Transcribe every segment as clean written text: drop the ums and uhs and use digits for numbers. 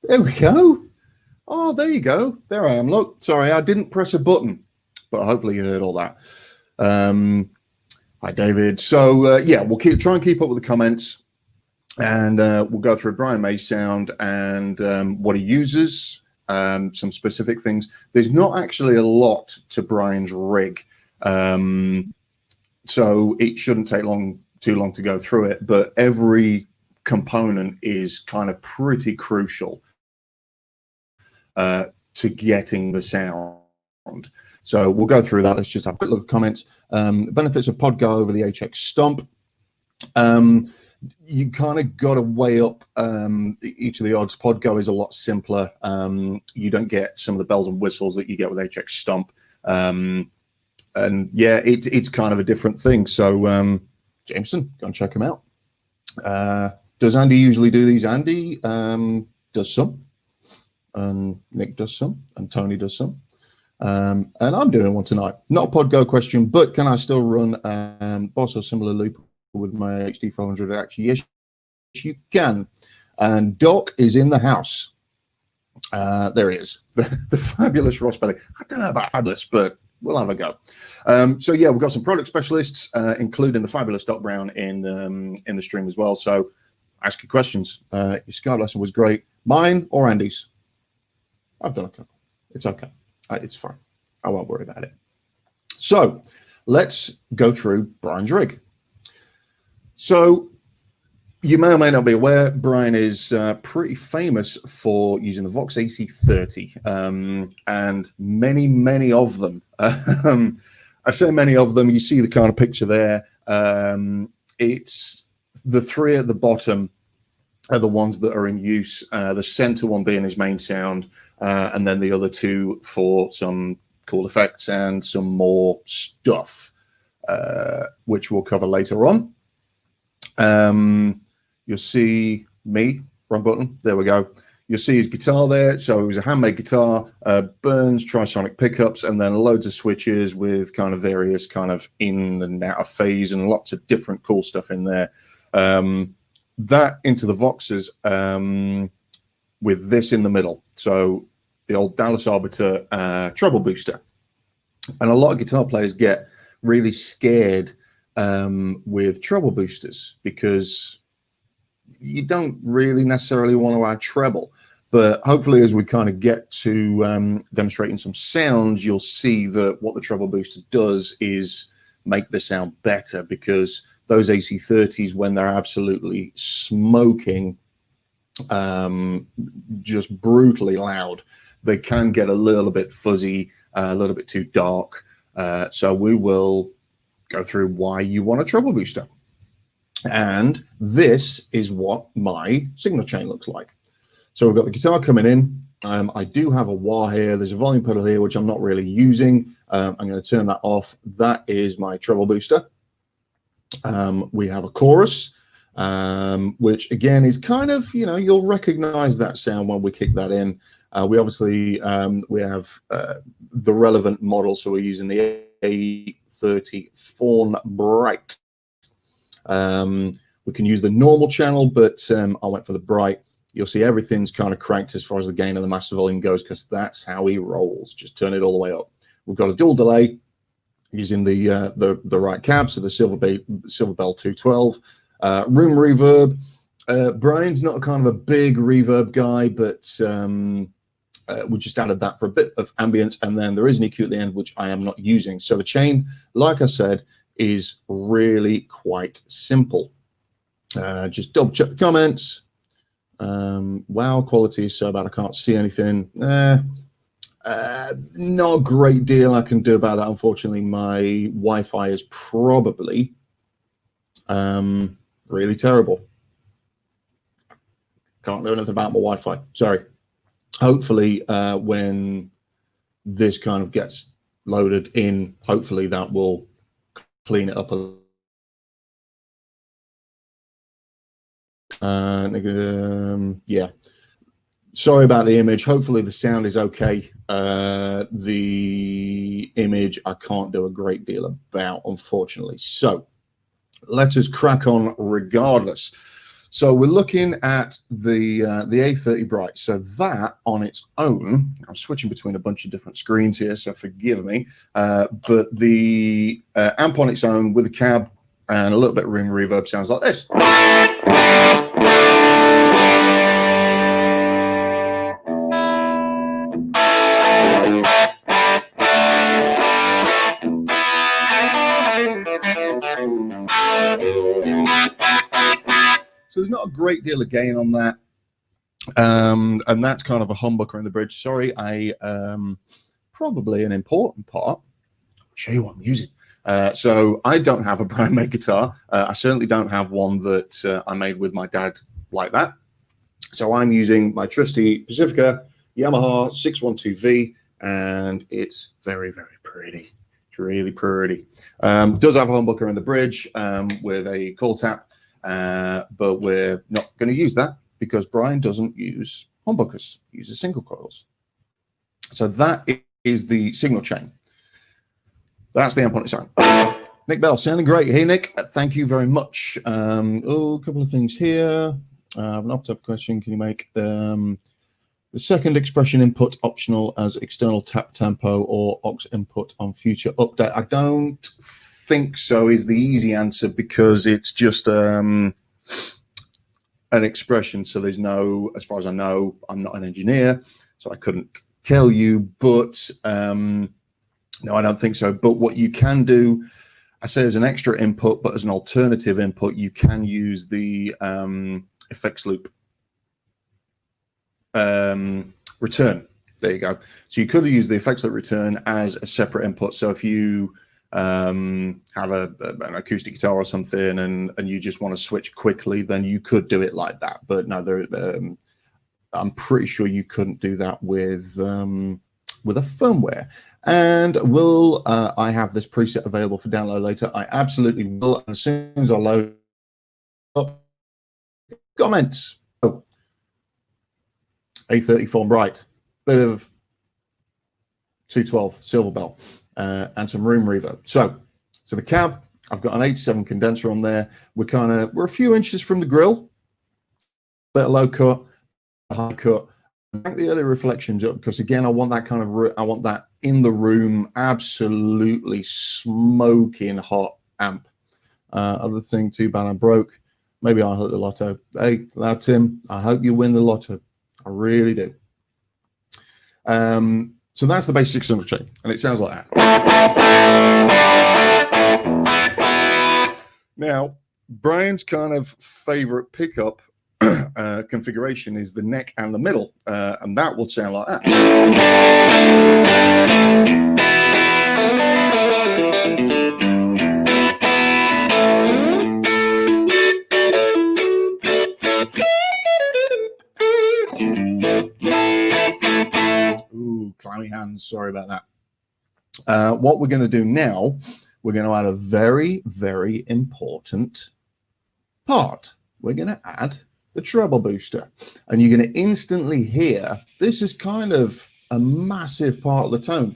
There we go. Oh, there you go. There I am. Look, sorry, I didn't press a button, but hopefully you heard all that. Hi, David. So, yeah, we'll try and keep up with the comments, and we'll go through Brian May's sound and what he uses, some specific things. There's not actually a lot to Brian's rig, so it shouldn't take too long to go through it, but every component is kind of pretty crucial to getting the sound. So we'll go through that. Let's just have a quick look at comments. Benefits of Podgo over the HX Stomp. You kind of got to weigh up each of the odds. Podgo is a lot simpler. You don't get some of the bells and whistles that you get with HX Stomp. And yeah, it's kind of a different thing. So Jameson, go and check him out. Does Andy usually do these? Andy does some, and Nick does some, and Tony does some. And I'm doing one tonight. Not a Podgo question, but can I still run Boss or similar loop with my HD 400? Actually, yes, you can. And Doc is in the house. There he is, the fabulous Ross Belly. I don't know about fabulous, but we'll have a go. So yeah, we've got some product specialists, including the fabulous Doc Brown in the stream as well. So ask your questions. Your Skype lesson was great. Mine or Andy's? I've done a couple. It's okay. It's fine. I won't worry about it. So let's go through Brian's rig. So you may or may not be aware, Brian is pretty famous for using the Vox AC30, and many of them. I say many of them. You see the kind of picture there. It's the three at the bottom are the ones that are in use. The center one being his main sound, and then the other two for some cool effects and some more stuff, which we'll cover later on. You'll see me, wrong button, there we go. You'll see his guitar there. So it was a handmade guitar, Burns trisonic pickups, and then loads of switches with kind of various kind of in and out of phase and lots of different cool stuff in there. That into the Voxers with this in the middle. So the old Dallas Arbiter treble booster. And a lot of guitar players get really scared with treble boosters because you don't really necessarily want to add treble. But hopefully as we kind of get to demonstrating some sounds, you'll see that what the treble booster does is make the sound better, because those AC30s, when they're absolutely smoking, just brutally loud, they can get a little bit fuzzy, a little bit too dark. So we will go through why you want a treble booster. And this is what my signal chain looks like. So we've got the guitar coming in. I do have a wah here. There's a volume pedal here, which I'm not really using. I'm going to turn that off. That is my treble booster. We have a chorus, which again is kind of, you know, you'll recognize that sound when we kick that in. We obviously, we have the relevant model. So we're using the A30 Fawn Bright. We can use the normal channel, but I went for the Bright. You'll see everything's kind of cranked as far as the gain and the master volume goes, because that's how he rolls. Just turn it all the way up. We've got a dual delay using the right cab, so the Silver Bell 212. Room reverb. Brian's not a kind of a big reverb guy, but we just added that for a bit of ambience, and then there is an EQ at the end, which I am not using. So the chain, like I said, is really quite simple. Just double check the comments. Wow, quality is so bad I can't see anything. Not a great deal I can do about that, unfortunately. My Wi-Fi is probably really terrible. Can't do anything about my Wi-Fi, sorry. Hopefully when this kind of gets loaded in, hopefully that will clean it up a yeah, sorry about the image. Hopefully the sound is okay. The image I can't do a great deal about, unfortunately. So let us crack on regardless. So we're looking at the A30 Bright. So that on its own, I'm switching between a bunch of different screens here, so forgive me. But the amp on its own with a cab and a little bit of room reverb sounds like this. So there's not a great deal of gain on that. And that's kind of a humbucker in the bridge. Sorry, probably an important part. I'll show you what I'm using. So I don't have a brand made guitar. I certainly don't have one that I made with my dad like that. So I'm using my trusty Pacifica Yamaha 612V, and it's very, very pretty. It's really pretty. Does have a humbucker in the bridge with a call tap. But we're not going to use that because Brian doesn't use humbuckers, he uses single coils. So that is the signal chain. That's the amp on its own. Nick Bell, sounding great. Hey, Nick, thank you very much. A couple of things here. An opt-up question. Can you make the second expression input optional as external tap tempo or aux input on future update? I don't think so is the easy answer because it's just an expression. So there's no, as far as I know, I'm not an engineer, so I couldn't tell you, but no, I don't think so. But what you can do, I say as an extra input, but as an alternative input, you can use the effects loop return. There you go. So you could use the effects loop return as a separate input. So if you have an acoustic guitar or something and you just want to switch quickly, then you could do it like that. But no, I'm pretty sure you couldn't do that with a firmware. And will I have this preset available for download later? I absolutely will. As soon as I load up, comments. Oh, A34 Bright, bit of 212 silver bell, and some room reverb. So the cab, I've got an 87 condenser on there. We're a few inches from the grill, bit of low cut, high cut. Crank the early reflections up because again, I want that kind of, I want that in the room, absolutely smoking hot amp. Other thing, too bad I broke. Maybe I'll hit the lotto. Hey, Tim, I hope you win the lotto. I really do. So that's the basic signal chain, and it sounds like that. Now, Brian's kind of favorite pickup configuration is the neck and the middle, and that will sound like that. Ooh, clammy hands, sorry about that. What we're going to do now, we're going to add a very, very important part. We're going to add the treble booster, and you're going to instantly hear this is kind of a massive part of the tone.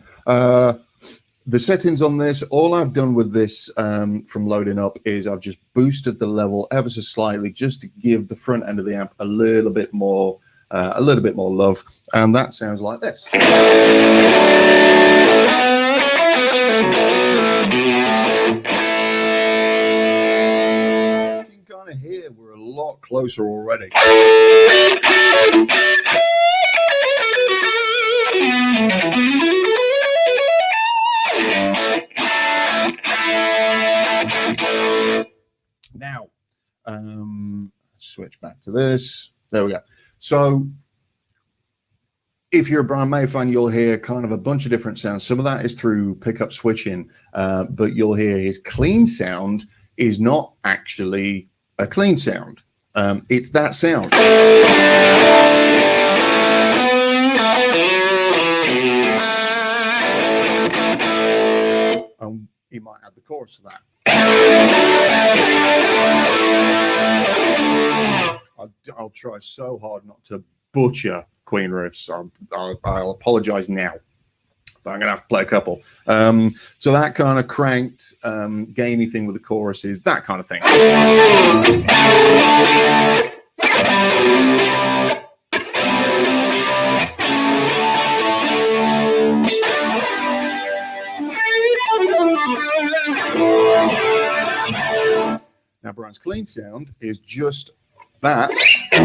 The settings on this, all I've done with this from loading up is I've just boosted the level ever so slightly just to give the front end of the amp a little bit more love, and that sounds like this. Here we're a lot closer already. Now, switch back to this. There we go. So if you're a Brian May fan, you'll hear kind of a bunch of different sounds. Some of that is through pickup switching, but you'll hear his clean sound is not actually a clean sound. It's that sound. You might add the chorus to that. I'll try so hard not to butcher Queen riffs. I'll apologize now, but I'm gonna have to play a couple. So that kind of cranked, gamey thing with the choruses, that kind of thing. Brian's clean sound is just that. The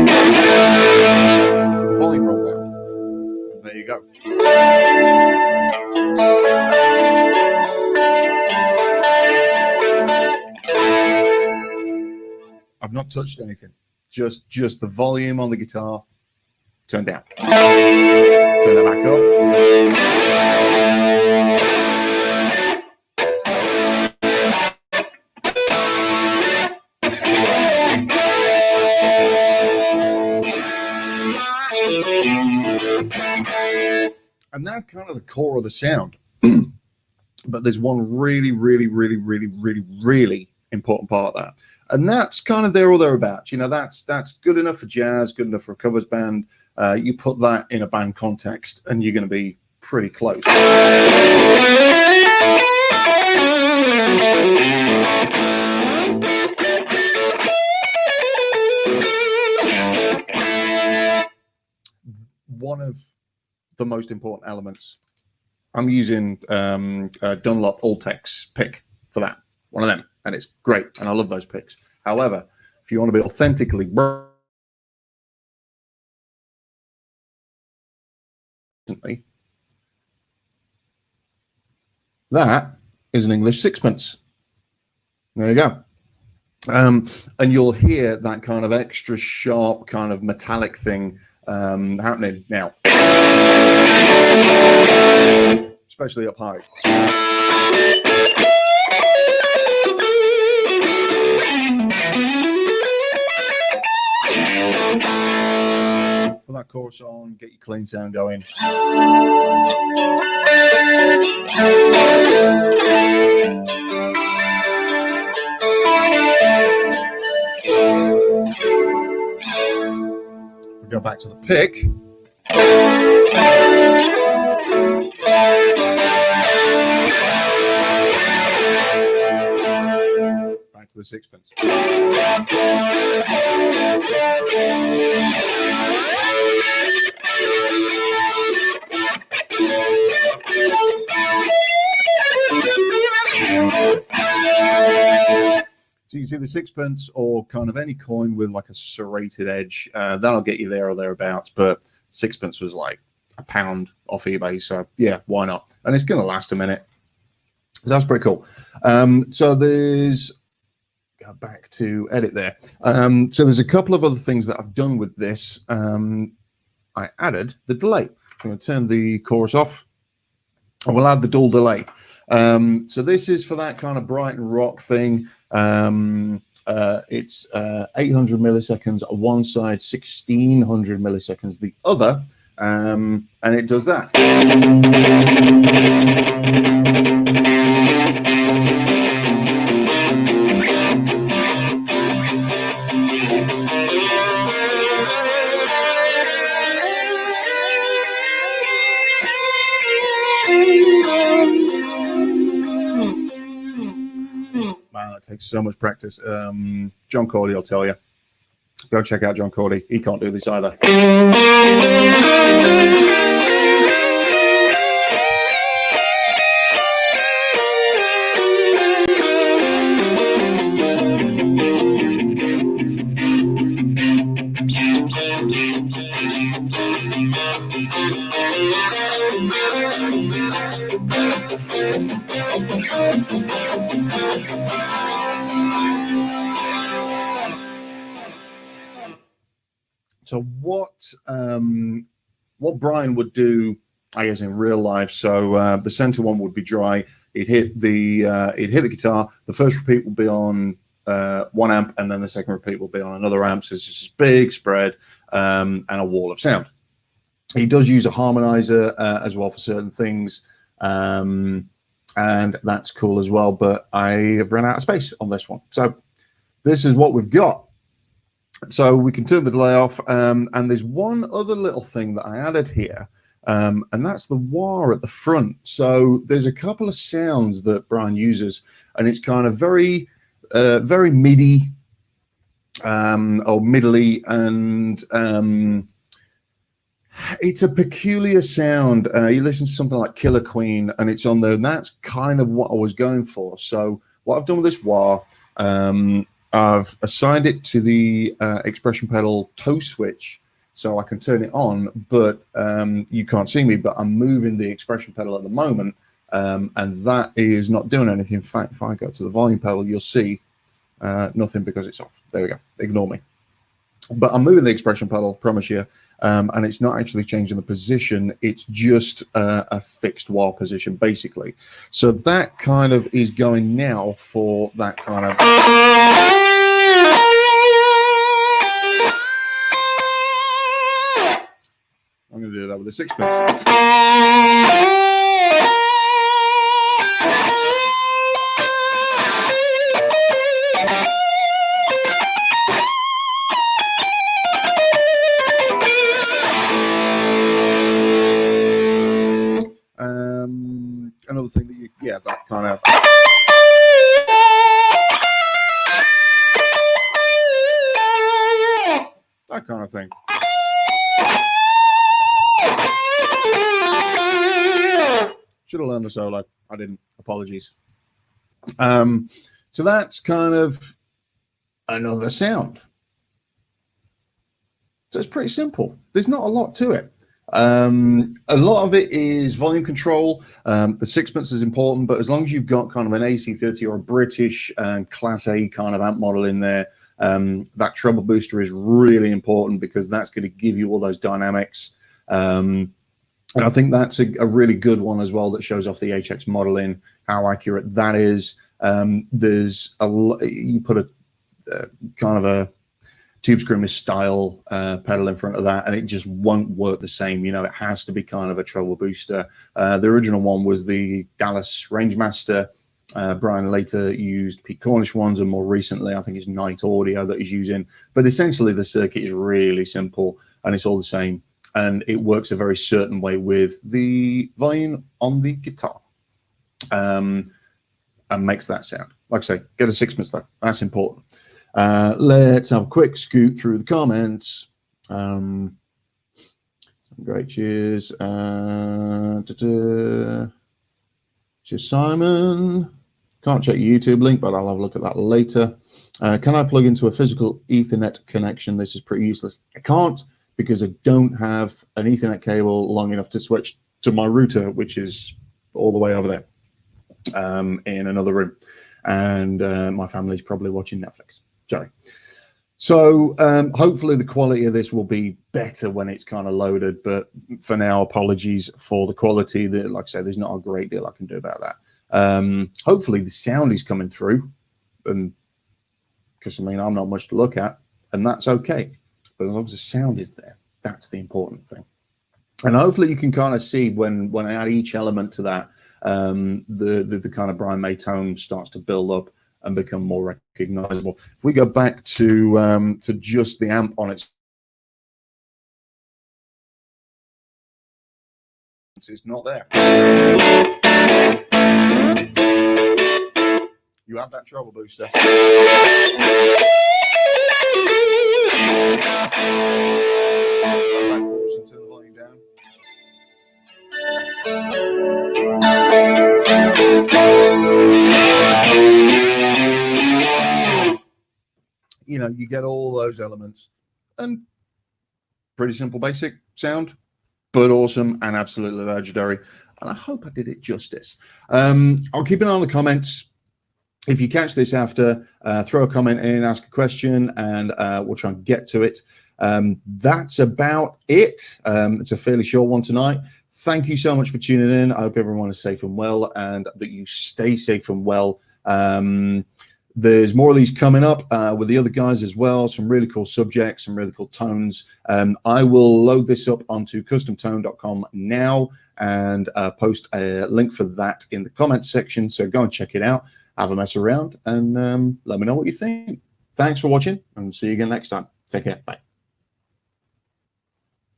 volume roll down. And there you go. I've not touched anything. Just the volume on the guitar. Turn down. Turn that back up. And that's kind of the core of the sound. But there's one really important part of that. And that's kind of there or thereabouts. You know, that's good enough for jazz, good enough for a covers band. You put that in a band context and you're going to be pretty close. One of the most important elements. I'm using Dunlop Ultex pick for that. One of them. And it's great. And I love those picks. However, if you want to be authentically that is an English sixpence. There you go. And you'll hear that kind of extra sharp kind of metallic thing happening now. Especially up high. Put that chorus on, get your clean sound going. We go back to the pick. Back to the sixpence. So you can see the sixpence or kind of any coin with like a serrated edge, that'll get you there or thereabouts. But sixpence was like £1 off eBay. So yeah, why not? And it's going to last a minute. So that's pretty cool. So there's, go back to edit there. So there's a couple of other things that I've done with this. I added the delay. I'm going to turn the chorus off. I will add the dual delay. So this is for that kind of Brighton rock thing. It's 800 milliseconds on one side, 1600 milliseconds the other, and it does that. Man, that takes so much practice. John Cordy will tell you. Go check out John Cordy. He can't do this either. So what Brian would do, I guess, in real life. So the center one would be dry. He'd hit the guitar. The first repeat will be on one amp, and then the second repeat will be on another amp. So it's just this big spread and a wall of sound. He does use a harmonizer as well for certain things, and that's cool as well. But I have run out of space on this one, so this is what we've got. So we can turn the delay off, and there's one other little thing that I added here, and that's the wah at the front. So there's a couple of sounds that Brian uses, and it's kind of very MIDI or middly, and it's a peculiar sound. You listen to something like Killer Queen, and it's on there, and that's kind of what I was going for. So what I've done with this wah, I've assigned it to the expression pedal toe switch, so I can turn it on, but you can't see me, but I'm moving the expression pedal at the moment, and that is not doing anything. In fact, if I go to the volume pedal, you'll see nothing because it's off. There we go. Ignore me. But I'm moving the expression pedal, promise you, and it's not actually changing the position. It's just a fixed while position, basically. So that kind of is going now for that kind of... I'm going to do that with a sixpence. Another thing that you, yeah, that kind of... that kind of thing. Should have learned the solo. I didn't. Apologies. So that's kind of another sound. So it's pretty simple. There's not a lot to it. A lot of it is volume control. The sixpence is important, but as long as you've got kind of an AC30 or a British Class A kind of amp model in there, that treble booster is really important because that's going to give you all those dynamics. And I think that's a really good one as well that shows off the HX modeling, how accurate that is. There's a you put a kind of a tube screamer style pedal in front of that and it just won't work the same. You know, it has to be kind of a treble booster. The original one was the Dallas Rangemaster. Brian later used Pete Cornish ones, and more recently I think it's Night Audio that he's using. But essentially the circuit is really simple and it's all the same, and it works a very certain way with the volume on the guitar, and makes that sound. Like I say, get a sixpence though, that's important. Let's have a quick scoot through the comments. Great, cheers. Cheers, Simon. Can't check your YouTube link, but I'll have a look at that later. Can I plug into a physical Ethernet connection? This is pretty useless. I can't, because I don't have an Ethernet cable long enough to switch to my router, which is all the way over there in another room. And my family's probably watching Netflix. Sorry. So hopefully the quality of this will be better when it's kind of loaded, but for now, apologies for the quality. That, like I said, there's not a great deal I can do about that. Hopefully the sound is coming through, and because I mean I'm not much to look at, and that's okay. But as long as the sound is there, that's the important thing. And hopefully you can kind of see when I add each element to that, the kind of Brian May tone starts to build up and become more recognizable. If we go back to just the amp on its, it's not there. You have that treble booster. Turn the volume down. You know, you get all those elements, and pretty simple, basic sound, but awesome and absolutely legendary. And I hope I did it justice. I'll keep an eye on the comments. If you catch this after, throw a comment in, ask a question, and we'll try and get to it. That's about it. It's a fairly short one tonight. Thank you so much for tuning in. I hope everyone is safe and well, and that you stay safe and well. There's more of these coming up with the other guys as well. Some really cool subjects, some really cool tones. I will load this up onto customtone.com now and post a link for that in the comments section. So go and check it out, have a mess around, and let me know what you think. Thanks for watching, and see you again next time. Take care. Bye.